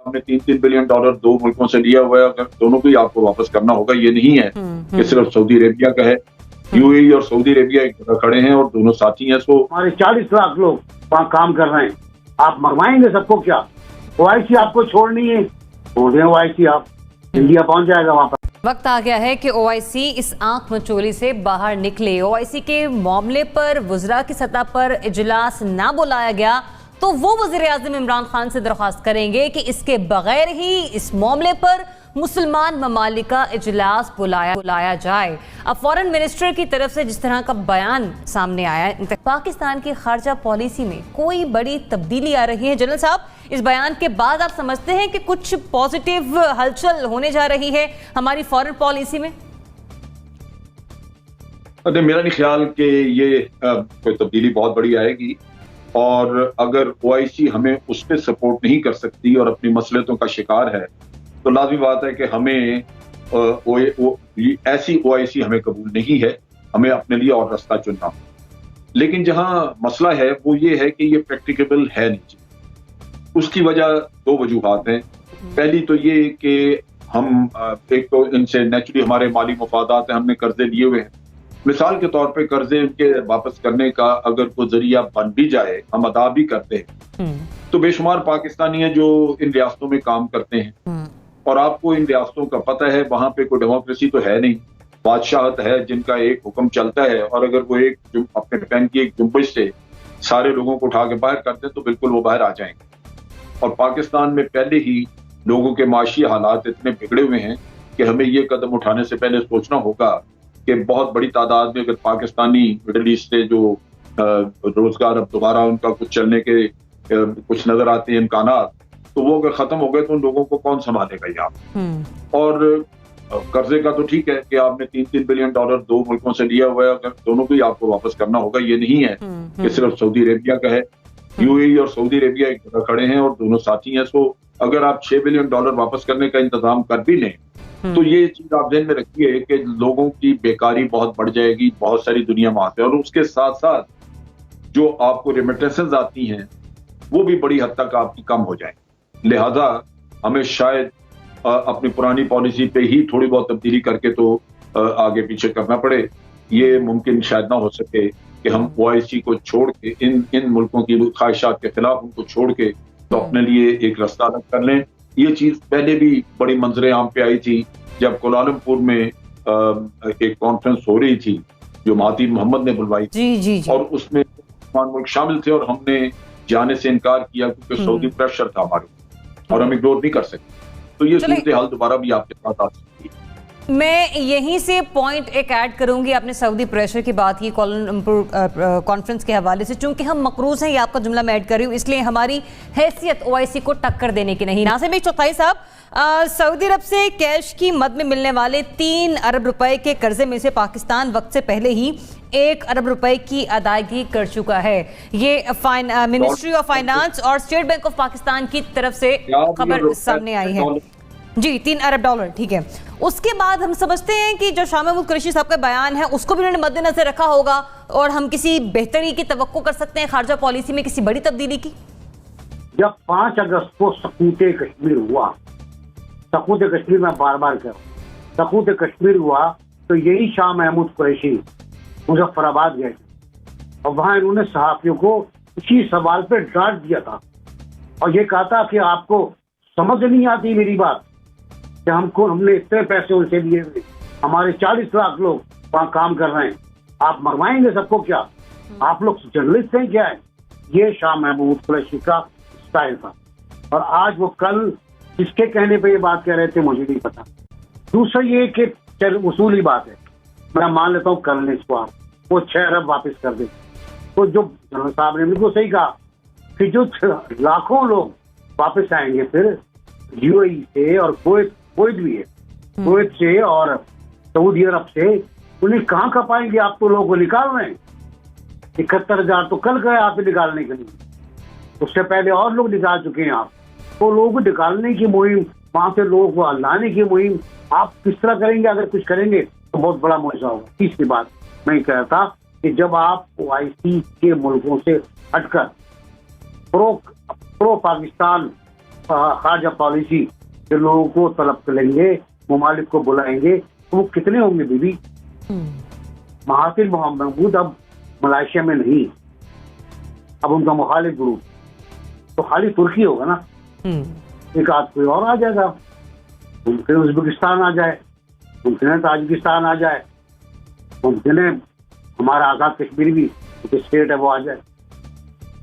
आपने $3-3 बिलियन दो मुल्कों से लिया हुआ है, अगर दोनों को ही आपको वापस करना होगा। ये नहीं है कि सिर्फ सऊदी अरेबिया का है। यूएई और सऊदी अरेबिया एक जगह खड़े हैं और दोनों साथी हैं। सो हमारे 40 लाख लोग वहाँ काम कर रहे हैं, आप मरवाएंगे सबको क्या? ओआईसी आपको छोड़नी है, छोड़ दें ओआईसी, आप इंडिया पहुंच जाएगा वहाँ पर। वक्त आ गया है कि ओआईसी इस आंख मचोली से बाहर निकले। ओआईसी के मामले पर वुज़रा की सतह पर इजलास ना बुलाया गया तो वो वज़ीर-ए-आज़म इमरान खान से दरख्वास्त करेंगे कि इसके बगैर ही इस मामले पर मुसलमान ममालिक का इजलास बुलाया जाए। अब फॉरेन मिनिस्टर की तरफ से जिस तरह का बयान सामने आया है, पाकिस्तान की खारजा पॉलिसी में कोई बड़ी तब्दीली आ रही है। जनरल साहब, इस बयान के बाद आप समझते हैं कि कुछ पॉजिटिव हलचल होने जा रही है हमारी फॉरेन पॉलिसी में? मेरा नहीं ख्याल कि ये कोई तब्दीली बहुत बड़ी आएगी, और अगर ओआईसी हमें उस पर सपोर्ट नहीं कर सकती और अपनी मसलियतों का शिकार है, तो लाजमी बात है कि हमें ऐसी ओआईसी हमें कबूल नहीं है। हमें अपने लिए और रास्ता चुनना। लेकिन जहां मसला है वो ये है कि ये प्रैक्टिकेबल है नहीं। उसकी वजह दो वजूहात हैं। पहली तो ये कि हम एक तो इनसे नेचुरली हमारे माली मुफादात हैं, हमने कर्जे लिए हुए हैं। मिसाल के तौर पे कर्जे के वापस करने का अगर कोई जरिया बन भी जाए, हम अदा भी करते हैं, तो बेशुमार पाकिस्तानी हैं जो इन रियासतों में काम करते हैं, और आपको इन रियासतों का पता है वहां पे कोई डेमोक्रेसी तो है नहीं, बादशाहत है जिनका एक हुक्म चलता है, और अगर वो एक अपने पैन की एक जुम्बिश से सारे लोगों को उठा के बाहर करते हैं तो बिल्कुल वो बाहर आ जाएंगे। और पाकिस्तान में पहले ही लोगों के माशी हालात इतने बिगड़े हुए हैं कि हमें ये कदम उठाने से पहले सोचना होगा कि बहुत बड़ी तादाद में अगर पाकिस्तानी मिडल ईस्ट से जो रोजगार अब दोबारा उनका कुछ चलने के कुछ नजर आते हैं इम्कानात, तो वो अगर खत्म हो गए तो उन लोगों को कौन संभालेगा यहाँ। और कर्जे का तो ठीक है कि आपने $3-3 बिलियन दो मुल्कों से लिया हुआ है, अगर दोनों को ही आपको वापस करना होगा। ये नहीं है कि सिर्फ सऊदी अरेबिया का है। यूएई और सऊदी अरेबिया एक जगह खड़े हैं और दोनों साथी हैं। सो अगर आप $6 बिलियन वापस करने का इंतजाम कर भी लें, तो ये चीज आप ध्यान में रखिए कि लोगों की बेकारी बहुत बढ़ जाएगी बहुत सारी दुनिया में आते हैं, और उसके साथ साथ जो आपको रेमिटेंसेस आती हैं वो भी बड़ी हद तक आपकी कम हो जाएंगी। लिहाजा हमें शायद अपनी पुरानी पॉलिसी पे ही थोड़ी बहुत तब्दीली करके तो आगे पीछे करना पड़े। ये मुमकिन शायद ना हो सके कि हम ओआईसी को छोड़ के इन मुल्कों की ख्वाहिशात के खिलाफ उनको छोड़ के तो अपने लिए एक रास्ता अलग कर लें। ये चीज पहले भी बड़ी मंजरे आम पे आई थी जब कोलालमपुर में एक कॉन्फ्रेंस हो रही थी जो महातीर मोहम्मद ने बुलवाई थी, और उसमें मुल्क शामिल थे, और हमने जाने से इनकार किया क्योंकि सऊदी प्रेशर था हमारे, और हम इग्नोर नहीं कर सकते। तो ये सूरत हाल दोबारा भी आपके पास आ सकती है। मैं यहीं से पॉइंट एक ऐड करूंगी। आपने सऊदी प्रेशर की बात की कोलालमपुर कॉन्फ्रेंस के हवाले से, चूंकि हम मकरूज हैं, ये आपका जुमला मैं ऐड कर रही हूँ, इसलिए हमारी हैसियत ओआईसी को टक्कर देने की नहीं। नासिम एक चौथाई साहब, सऊदी अरब से कैश की मद में मिलने वाले 3 अरब रुपए के कर्जे में से पाकिस्तान वक्त से पहले ही 1 अरब रुपए की अदायगी कर चुका है। ये मिनिस्ट्री ऑफ फाइनेंस और स्टेट बैंक ऑफ पाकिस्तान की तरफ से खबर सामने आई है। जी, $3 अरब, ठीक है। उसके बाद हम समझते हैं कि जो शाह महमूद कुरैशी साहब का बयान है उसको भी उन्होंने मद्देनजर रखा होगा, और हम किसी बेहतरी की तवक्को कर सकते हैं खारजा पॉलिसी में किसी बड़ी तब्दीली की। जब 5 अगस्त को सकूत कश्मीर हुआ, सकूत कश्मीर में बार बार कह रहा हूं, सकूत कश्मीर हुआ तो यही शाह महमूद कुरैशी मुजफ्फराबाद गए थे, और वहां इन्होंने सहाफियों को इसी सवाल पे डांट दिया था, और ये कहा था कि आपको समझ नहीं आती मेरी बात कि हमने इतने पैसे उनसे लिए हुए, हमारे 40 लाख लोग वहां काम कर रहे हैं, आप मरवाएंगे सबको क्या? आप लोग जर्नलिस्ट हैं क्या है? ये शाह महमूद कुरैशी का स्टाइल था। और आज वो कल किसके कहने पे ये बात कह रहे थे मुझे नहीं पता। दूसरा ये कि उसूली बात है, मैं मान लेता हूँ कर लें इसको, आप वो 6 अरब वापस कर दे, तो जो जनरल साहब ने बिल्कुल सही कहा कि जो लाखों लोग वापस आएंगे फिर यूएई से और कुवैत भी है, कुवैत से और सऊदी अरब से, उन्हें कहाँ खपाएंगे? आप तो लोगों को निकाल रहे हैं। 71,000 तो कल गए आप निकालने के लिए, उससे पहले और लोग निकाल चुके हैं आप। तो लोगों को निकालने की मुहिम, वहां से लोगों को लाने की मुहिम आप किस तरह करेंगे? अगर कुछ करेंगे तो बहुत बड़ा मुआवजा होगा। तीसरी बात मैं कह रहा था कि जब आप ओआईसी के मुल्कों से हटकर प्रो पाकिस्तान खारजा पॉलिसी के लोगों को तलब कर लेंगे, ममालिक को बुलाएंगे, तो वो कितने होंगे बीबी? महातिर महमूद अब मलेशिया में नहीं, अब उनका मुखालिफ ग्रुप तो खाली तुर्की होगा ना, एक आध कोई और आ जाएगा, मुमकिन उज्बेकिस्तान आ जाए, मुमकिन है ताजिकिस्तान आ जाए, मुमकिन है हमारा आजाद कश्मीर भी स्टेट है वो आ जाए।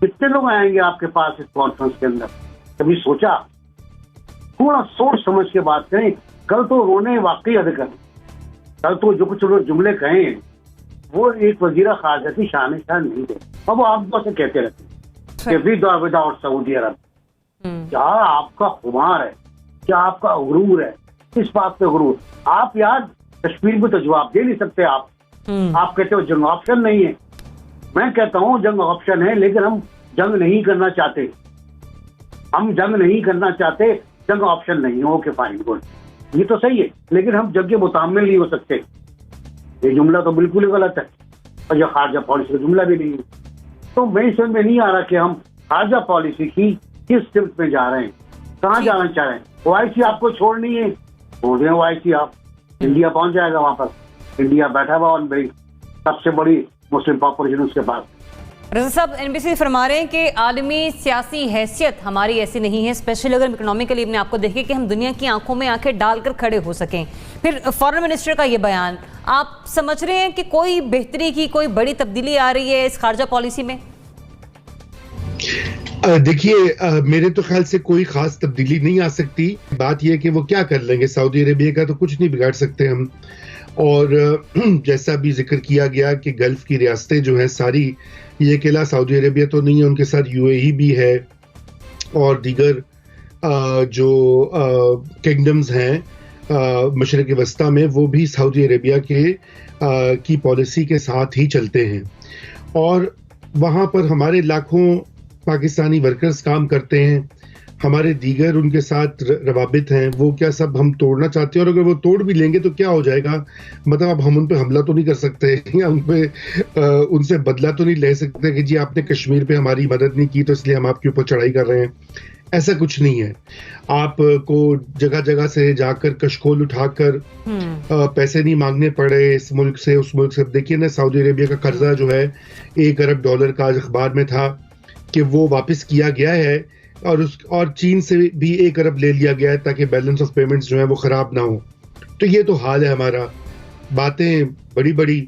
कितने लोग आएंगे आपके पास इस कॉन्फ्रेंस के अंदर? कभी सोचा? थोड़ा सोच समझ के बात करें। कल तो उन्होंने वाकई अद कर, कल तो जो कुछ जुमले कहे वो एक वजीरा खारजा की शान नहीं थे। अब वो आप से कहते रहते हैं विदाउट सऊदी अरब। क्या आपका खुमार है, क्या आपका गुरूर है? किस बात पे गुरूर? आप यार कश्मीर में तो जवाब दे नहीं सकते। आप कहते हो जंग ऑप्शन नहीं है। मैं कहता हूँ जंग ऑप्शन है, लेकिन हम जंग नहीं करना चाहते। हम जंग नहीं करना चाहते, जंग ऑप्शन नहीं है। ओके फाइन गुड, ये तो सही है, लेकिन हम जंग के मुतामिल नहीं हो सकते। ये जुमला तो बिल्कुल ही गलत है, और ये खारजा पॉलिसी का जुमला भी नहीं है। तो मैं समझ में नहीं आ रहा कि हम खारजा पॉलिसी की किस सिमत में जा रहे हैं, कहाँ जाना चाह रहे हैं। ओआईसी आपको छोड़नी है, छोड़ दें ओआईसी, आप इंडिया पहुंच जाएगा वहां पर। इंडिया बैठा हुआ और भाई सबसे बड़ी मुस्लिम पॉपुलेशन उसके पास। रजा साहब, एनबीसी फरमा रहे हैं कि आलमी सियासी हैसियत हमारी ऐसी नहीं है, स्पेशली अगर इकोनॉमिकली अपने आपको देखें कि हम दुनिया की आंखों में आंखें डालकर खड़े हो सकें। फिर फॉरेन मिनिस्टर का ये बयान, आप समझ रहे हैं कि कोई बेहतरी की कोई बड़ी तब्दीली आ रही है इस खारजा पॉलिसी में? देखिए, मेरे तो ख्याल से कोई खास तब्दीली नहीं आ सकती। बात यह है कि वो क्या कर लेंगे, सऊदी अरेबिया का तो कुछ नहीं बिगाड़ सकते हम। और जैसा भी जिक्र किया गया कि गल्फ की रियासतें जो हैं सारी, ये अकेला सऊदी अरेबिया तो नहीं है, उनके साथ यूएई भी है और दीगर जो किंगडम्स हैं मशरक़ वस्ता में, वो भी सऊदी अरेबिया की पॉलिसी के साथ ही चलते हैं। और वहाँ पर हमारे लाखों पाकिस्तानी वर्कर्स काम करते हैं, हमारे दीगर उनके साथ रवाबित हैं, वो क्या सब हम तोड़ना चाहते हैं? और अगर वो तोड़ भी लेंगे तो क्या हो जाएगा? मतलब अब हम उन पे हमला तो नहीं कर सकते या उनसे बदला तो नहीं ले सकते कि जी आपने कश्मीर पे हमारी मदद नहीं की तो इसलिए हम आपके ऊपर चढ़ाई कर रहे हैं। ऐसा कुछ नहीं है। आपको जगह जगह से जाकर कशकोल उठाकर पैसे नहीं मांगने पड़े इस मुल्क से उस मुल्क से। देखिए ना, सऊदी अरेबिया का कर्जा जो है $1 अरब का अखबार में था कि वो वापस किया गया है, और चीन से भी $1 अरब ले लिया गया है ताकि बैलेंस ऑफ पेमेंट्स जो है वो खराब ना हो। तो ये तो हाल है हमारा। बातें बड़ी बड़ी